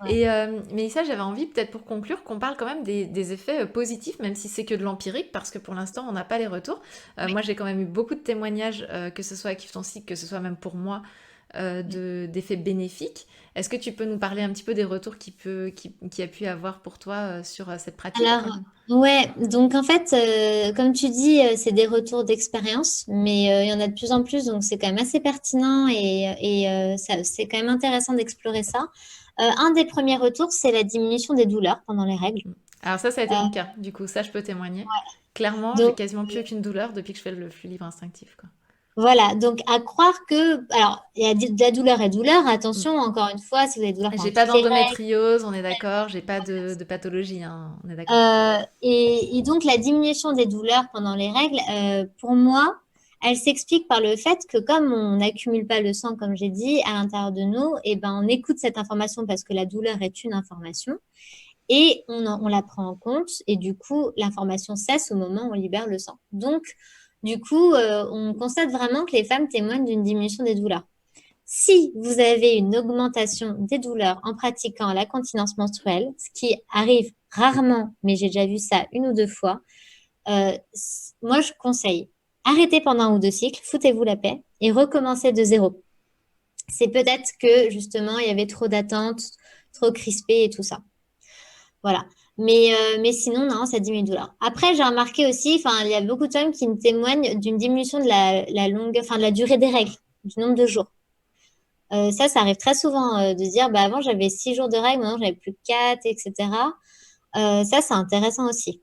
Et Mélissa, j'avais envie, peut-être pour conclure, qu'on parle quand même des effets positifs, même si c'est que de l'empirique, parce que pour l'instant, on n'a pas les retours. Moi, j'ai quand même eu beaucoup de témoignages, que ce soit à Kif ton cycle, que ce soit même pour moi, d'effets bénéfiques. Est-ce que tu peux nous parler un petit peu des retours qui a pu avoir pour toi sur cette pratique? Alors, ouais, donc en fait, comme tu dis, c'est des retours d'expérience, mais il y en a de plus en plus, donc c'est quand même assez pertinent et c'est quand même intéressant d'explorer ça. Un des premiers retours, c'est la diminution des douleurs pendant les règles. Alors ça a été Euh, mon cas. Du coup, ça, je peux témoigner. Clairement, j'ai donc, quasiment plus aucune douleur depuis que je fais le flux libre instinctif, quoi. voilà, donc à croire que, alors, il y a de la douleur et douleur, Mm. attention, encore une fois, si vous avez des douleurs pendant J'ai pas toutes les règles. d'endométriose, on est d'accord. J'ai pas de pathologie, hein, on est d'accord. Et donc, la diminution des douleurs pendant les règles, pour moi, elle s'explique par le fait que comme on n'accumule pas le sang, comme j'ai dit, à l'intérieur de nous, et ben, on écoute cette information parce que la douleur est une information et on la prend en compte. Et du coup, l'information cesse au moment où on libère le sang. Donc, du coup, on constate vraiment que les femmes témoignent d'une diminution des douleurs. Si vous avez une augmentation des douleurs en pratiquant la continence menstruelle, ce qui arrive rarement, mais j'ai déjà vu ça une ou deux fois, moi je conseille arrêtez pendant un ou deux cycles, foutez-vous la paix et recommencez de zéro. C'est peut-être que justement il y avait trop d'attentes, trop crispé et tout ça. Voilà. Mais sinon, non, ça diminue de douleur. Après, j'ai remarqué aussi, enfin, il y a beaucoup de femmes qui me témoignent d'une diminution de la longue, enfin, de la durée des règles, du nombre de jours. Ça arrive très souvent de se dire, bah, avant j'avais 6 jours de règles, maintenant j'en ai plus que 4, etc. Ça, c'est intéressant aussi.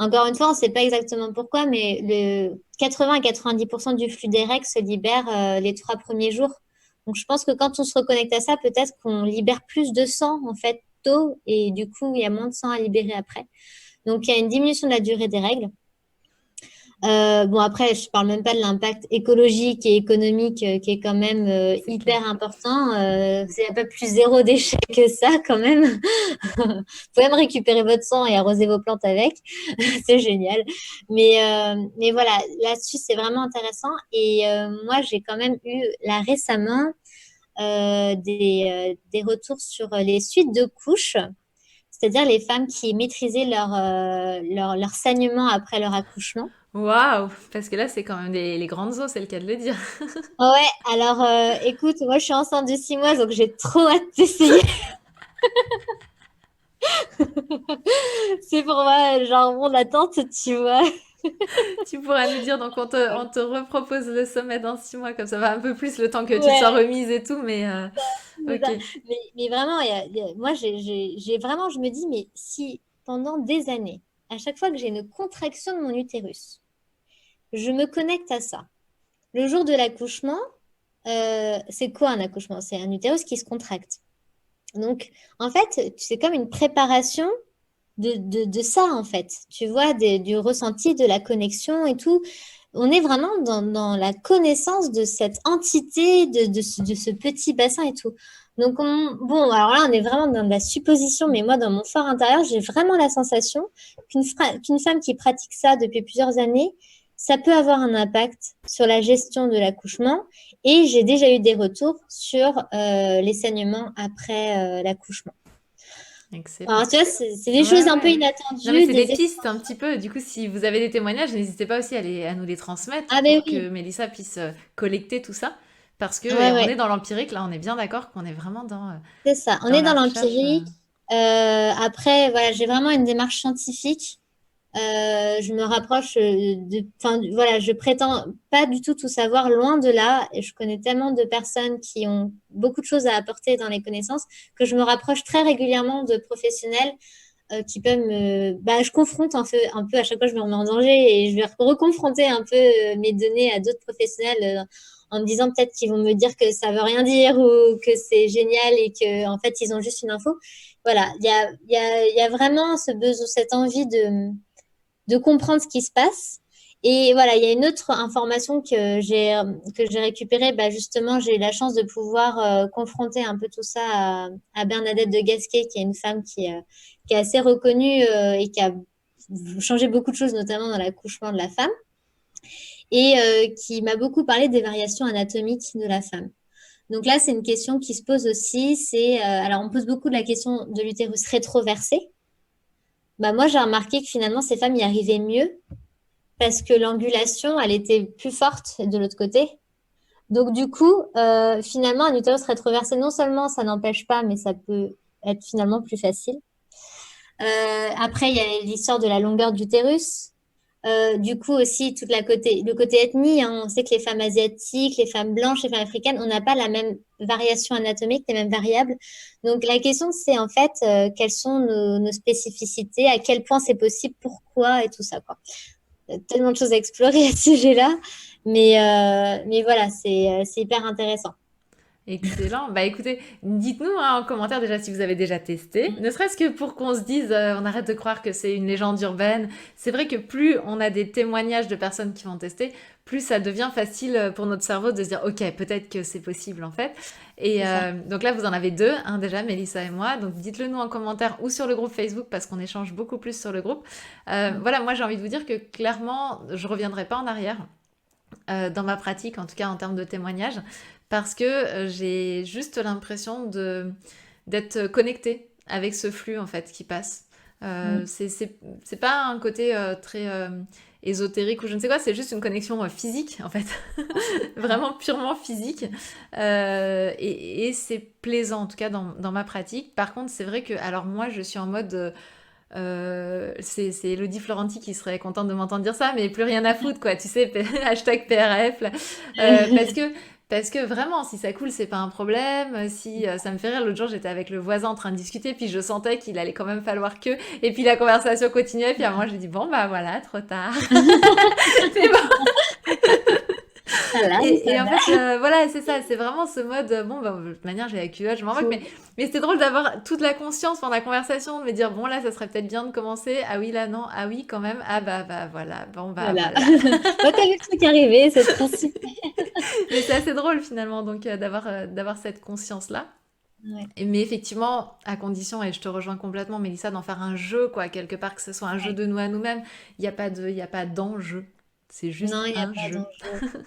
Encore une fois, on ne sait pas exactement pourquoi, mais le 80 à 90% du flux des règles se libère les 3 premiers jours. Donc, je pense que quand on se reconnecte à ça, peut-être qu'on libère plus de sang, en fait, tôt, et du coup, il y a moins de sang à libérer après. Donc, il y a une diminution de la durée des règles. Bon, après, je parle même pas de l'impact écologique et économique qui est quand même C'est clair. hyper important. Il n'y a pas plus zéro déchet que ça, quand même. Vous pouvez même récupérer votre sang et arroser vos plantes avec. C'est génial. Mais voilà, là-dessus, c'est vraiment intéressant. Et moi, j'ai quand même eu, là, récemment, des retours sur les suites de couches. C'est-à-dire les femmes qui maîtrisaient leur saignement après leur accouchement. Waouh! Parce que là, c'est quand même les grandes eaux, c'est le cas de le dire. Ouais, alors écoute, moi je suis enceinte de 6 mois, donc j'ai trop hâte d'essayer. C'est pour moi, genre, mon attente, tu vois. Tu pourras nous dire, donc on te repropose le sommet dans 6 mois, comme ça va un peu plus le temps que tu te sois Ouais, remise et tout, mais c'est ça. ok. Mais vraiment, moi j'ai vraiment, je me dis, mais si pendant des années, à chaque fois que j'ai une contraction de mon utérus, je me connecte à ça. Le jour de l'accouchement, c'est quoi un accouchement? C'est un utérus qui se contracte. Donc, en fait, c'est comme une préparation de ça, en fait. Tu vois, du ressenti, de la connexion et tout. On est vraiment dans la connaissance de cette entité, de ce petit bassin et tout. Donc, bon, alors là, on est vraiment dans de la supposition, mais moi, dans mon fort intérieur, j'ai vraiment la sensation qu'une femme qui pratique ça depuis plusieurs années, ça peut avoir un impact sur la gestion de l'accouchement. Et j'ai déjà eu des retours sur les saignements après l'accouchement. Excellent. Alors, tu vois, c'est des choses Ouais, un peu ouais. Non, mais inattendues, c'est des des effets. pistes un petit peu. Du coup, si vous avez des témoignages, n'hésitez pas aussi à nous les transmettre Ah, ben pour que oui, Mélissa puisse collecter tout ça. Parce que, et ouais, on ouais, est dans l'empirique, là, on est bien d'accord qu'on est vraiment c'est ça. On dans est la dans recherche. l'empirique. Après, voilà, j'ai vraiment une démarche scientifique. Je me rapproche enfin, voilà, je prétends pas du tout savoir, loin de là. Et je connais tellement de personnes qui ont beaucoup de choses à apporter dans les connaissances que je me rapproche très régulièrement de professionnels qui peuvent bah, je confronte un peu à chaque fois, je me remets en danger et je vais reconfronter un peu mes données à d'autres professionnels en me disant peut-être qu'ils vont me dire que ça veut rien dire ou que c'est génial et que en fait ils ont juste une info. Voilà, il y a vraiment ce besoin, cette envie de comprendre ce qui se passe. Et voilà, il y a une autre information que j'ai récupérée. Bah, justement, j'ai eu la chance de pouvoir confronter un peu tout ça à Bernadette de Gasquet, qui est une femme qui est assez reconnue et qui a changé beaucoup de choses, notamment dans l'accouchement de la femme, et qui m'a beaucoup parlé des variations anatomiques de la femme. Donc là, c'est une question qui se pose aussi. Alors, on pose beaucoup de la question de l'utérus rétroversé. Bah, moi, j'ai remarqué que finalement, ces femmes y arrivaient mieux parce que l'angulation, elle était plus forte de l'autre côté. Donc, du coup, finalement, un utérus rétroversé, non seulement ça n'empêche pas, mais ça peut être finalement plus facile. Après, il y a l'histoire de la longueur d'utérus. Du coup aussi le côté ethnie, hein. On sait que les femmes asiatiques, les femmes blanches, les femmes africaines, on n'a pas la même variation anatomique, les mêmes variables. Donc la question c'est en fait quelles sont nos spécificités, à quel point c'est possible, pourquoi et tout ça quoi. Il y a tellement de choses à explorer à ce sujet-là, mais voilà c'est hyper intéressant. Excellent. Bah écoutez, dites-nous en commentaire déjà si vous avez déjà testé, ne serait-ce que pour qu'on se dise, on arrête de croire que c'est une légende urbaine. C'est vrai que plus on a des témoignages de personnes qui vont tester, plus ça devient facile pour notre cerveau de se dire, ok, peut-être que c'est possible en fait. Et C'est ça. donc là, vous en avez deux, déjà, Mélissa et moi. Donc dites-le nous en commentaire ou sur le groupe Facebook parce qu'on échange beaucoup plus sur le groupe. Voilà, moi j'ai envie de vous dire que clairement, je reviendrai pas en arrière dans ma pratique, en tout cas en termes de témoignages, parce que j'ai juste l'impression d'être connectée avec ce flux en fait qui passe. Mm. C'est pas un côté très ésotérique ou je ne sais quoi, c'est juste une connexion physique en fait, vraiment purement physique. Et c'est plaisant en tout cas dans ma pratique. Par contre, c'est vrai que, alors moi je suis en mode c'est Elodie Florenti qui serait contente de m'entendre dire ça, mais plus rien à foutre, quoi. Tu sais, hashtag PRF. Là. Parce que vraiment, si ça coule, c'est pas un problème. Si ça me fait rire, l'autre jour, j'étais avec le voisin en train de discuter, puis je sentais qu'il allait quand même falloir que. Et puis la conversation continuait, puis à moi, j'ai dit bon, bah voilà, trop tard. Mais bon, Voilà, et ça en va. fait, voilà, c'est ça, c'est vraiment ce mode, bon, bah, de toute manière, j'ai la culotte, je m'en moque, mais c'était drôle d'avoir toute la conscience pendant la conversation, de me dire, bon, là, ça serait peut-être bien de commencer, ah oui, là, non, ah oui, quand même, ah bah, voilà, bon, bah, Voilà. voilà. Bah, t'as vu le truc arriver, c'est trop super. Mais c'est assez drôle, finalement, donc, d'avoir cette conscience-là. Ouais. Mais effectivement, à condition, et je te rejoins complètement, Mélissa, d'en faire un jeu, quoi, quelque part, que ce soit un jeu Ouais. de nous à nous-mêmes, il n'y a pas d'enjeu, c'est juste Non, il n'y a un pas jeu. d'enjeu.